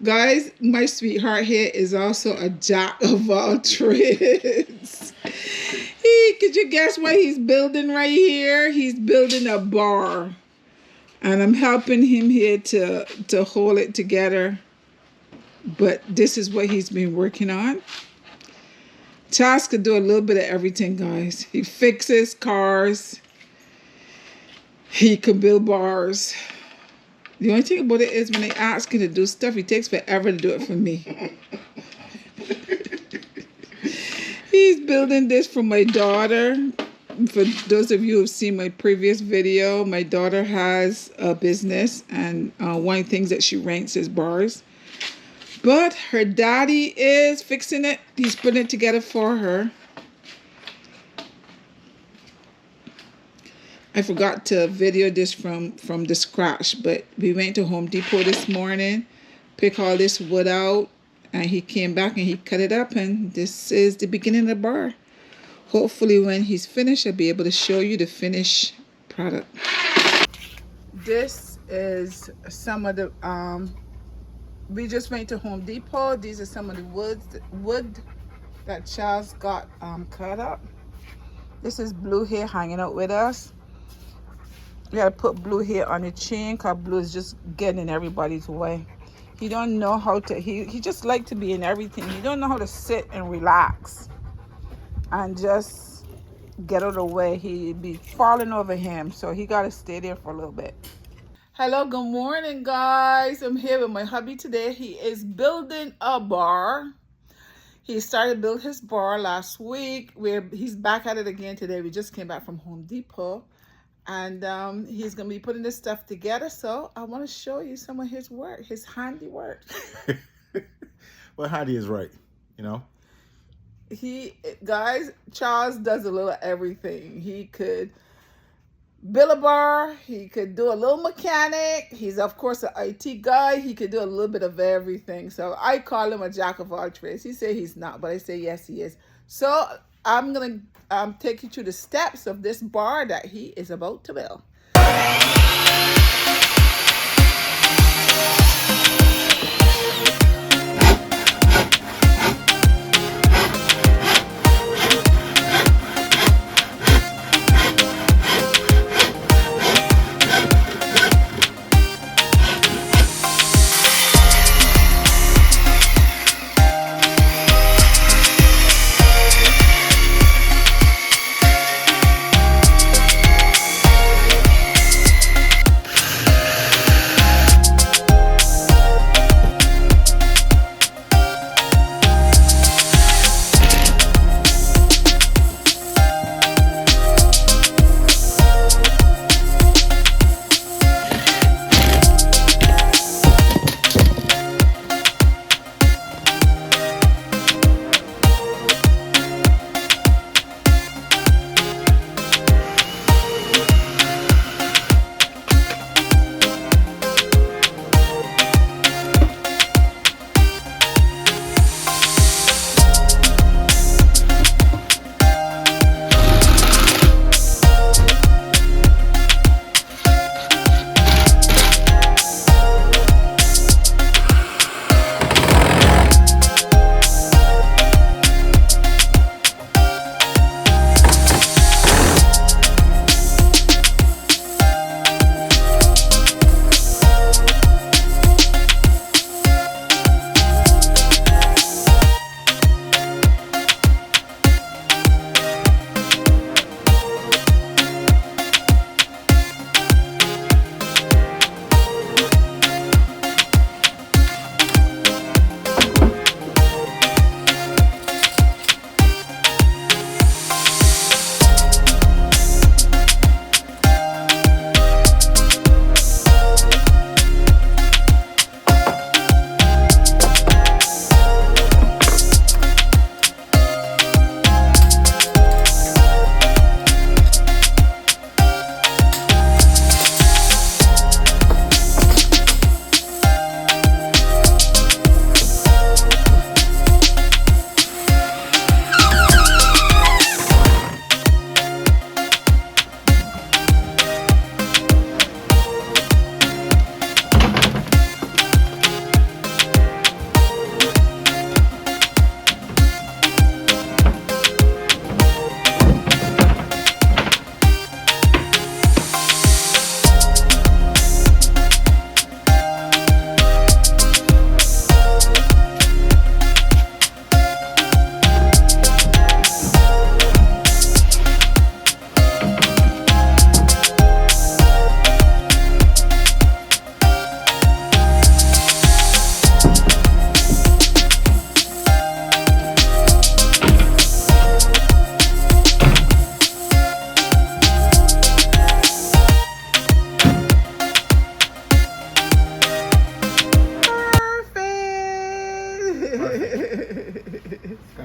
Guys, my sweetheart here is also a jack of all trades. Could you guess what he's building right here? He's building a bar. And I'm helping him here to hold it together. But this is what he's been working on. Charles could do a little bit of everything, guys. He fixes cars. He can build bars. The only thing about it is when I ask him to do stuff, he takes forever to do it for me. He's building this for my daughter. For those of you who have seen my previous video, my daughter has a business, and one of the things that she rents is bars. But her daddy is fixing it. He's putting it together for her. I forgot to video this from the scratch, but we went to Home Depot this morning, pick all this wood out, and he came back and he cut it up, and this is the beginning of the bar. Hopefully when he's finished, I'll be able to show you the finished product. This is some of the, we just went to Home Depot. These are some of the wood that Charles got cut up. This is Blue here hanging out with us. We gotta put Blue here on the chain because Blue is just getting in everybody's way. He don't know how to, he just like to be in everything. He don't know how to sit and relax and just get out of the way. He'd be falling over him, so he gotta stay there for a little bit. Hello, good morning, guys. I'm here with my hubby today. He is building a bar. He started building his bar last week. He's back at it again today. We just came back from Home Depot, and he's gonna be putting this stuff together. So I want to show you some of his work, his handiwork. Well, handy is right, you know. Guys, Charles does a little everything. He could build a bar. He could do a little mechanic. He's of course an IT guy. He could do a little bit of everything. So I call him a jack of all trades. He say he's not, but I say yes, he is. So I'm gonna take you through the steps of this bar that he is about to build.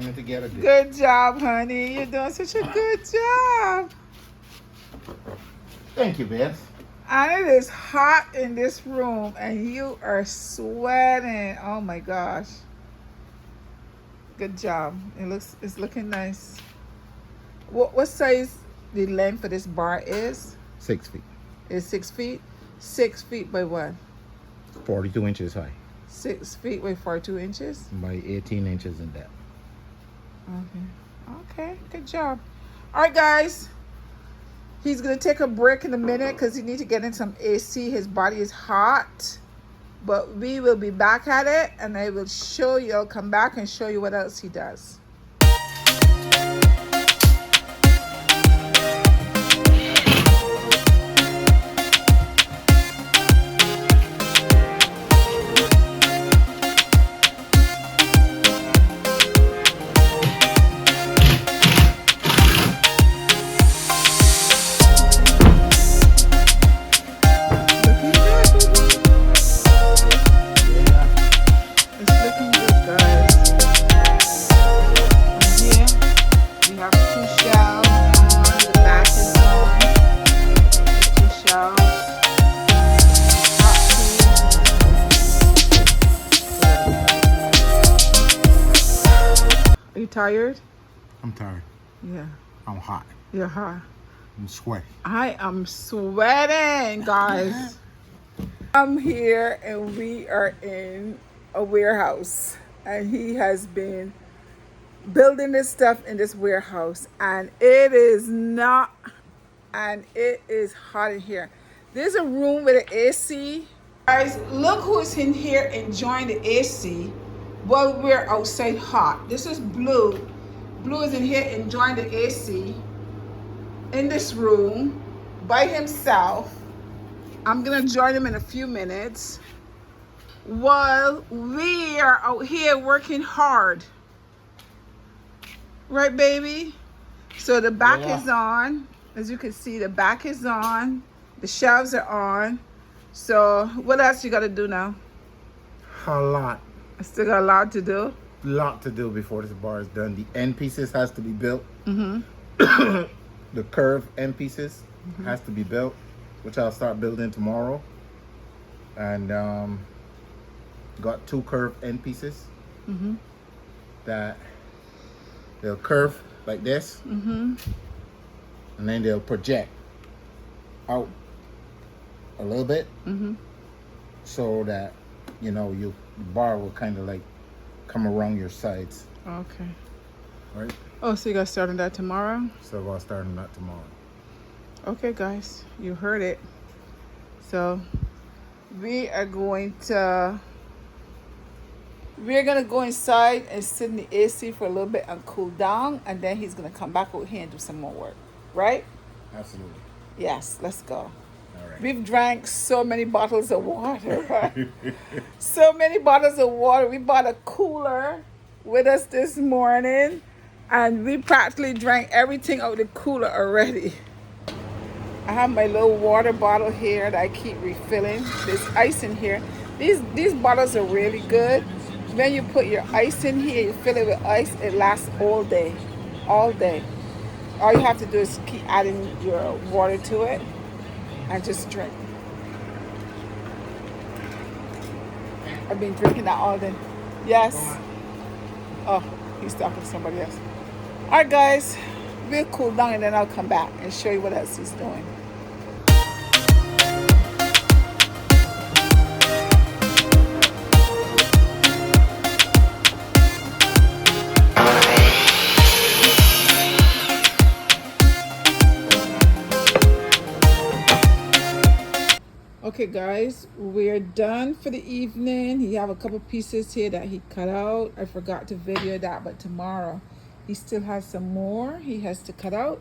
coming together good. Good job, honey. You're doing such a good job. Thank you, Beth. And it is hot in this room, and you are sweating. Oh my gosh. Good job. It's looking nice. What size the length of this bar is? 6 feet. Is 6 feet? 6 feet by what? 42 inches high 6 feet by 42 inches? by 18 inches in depth. Okay, good job. All right, guys. He's going to take a break in a minute because he needs to get in some AC. His body is hot. But we will be back at it, and I will show you. I'll come back and show you what else he does. Tired? I'm tired. Yeah. I'm hot. You're hot. I'm sweaty. I am sweating, guys. I'm here and we are in a warehouse, and he has been building this stuff in this warehouse, and it is hot in here. There's a room with an AC. Guys, look who's in here enjoying the AC while we're outside hot. This is Blue. Blue is in here enjoying the AC in this room by himself. I'm gonna join him in a few minutes while we are out here working hard. Right, baby? So the back is on. As you can see, the back is on. The shelves are on. So what else you gotta do now? A lot. I still got a lot to do. Lot to do before this bar is done. The end pieces has to be built. Mm-hmm. The curved end pieces has to be built, which I'll start building tomorrow. And got 2 curved end pieces that they'll curve like this, and then they'll project out a little bit, so that the bar will kind of like come around your sides. Okay. Right? Oh, so you got to start on that tomorrow? So I'll start on that tomorrow. Okay, guys, you heard it. So we're gonna go inside and sit in the AC for a little bit and cool down, and then he's gonna come back over here and do some more work, right? Absolutely. Yes, let's go. All right. We've drank so many bottles of water, right? So many bottles of water. We bought a cooler with us this morning, and we practically drank everything out of the cooler already. I have my little water bottle here that I keep refilling. There's ice in here. These bottles are really good. When you put your ice in here, you fill it with ice, it lasts all day. All day. All you have to do is keep adding your water to it and just drink. I've been drinking that all day. Yes. Oh, he's talking to somebody else. All right, guys. We'll cool down and then I'll come back and show you what else he's doing. Okay, guys, we're done for the evening. He have a couple pieces here that he cut out. I forgot to video that, but tomorrow he still has some more he has to cut out.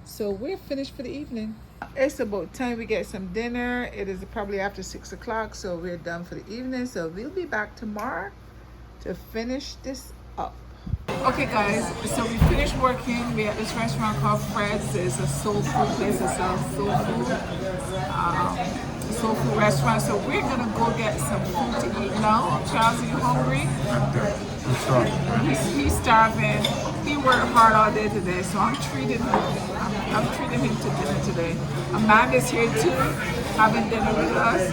So we're finished for the evening. It's about time we get some dinner. It is probably after 6 o'clock, so we're done for the evening. So we'll be back tomorrow to finish this up. Okay, guys, so we finished working. We're at this restaurant called Fred's. It's a soul food place that sells soul food. Soul food restaurant. So we're gonna go get some food to eat now. Charles, are you hungry? I'm starving. He's starving. He worked hard all day today, so I'm treating him. I'm treating him to dinner today. Amanda's here too, having dinner with us.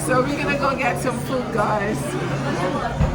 So we're gonna go get some food, guys.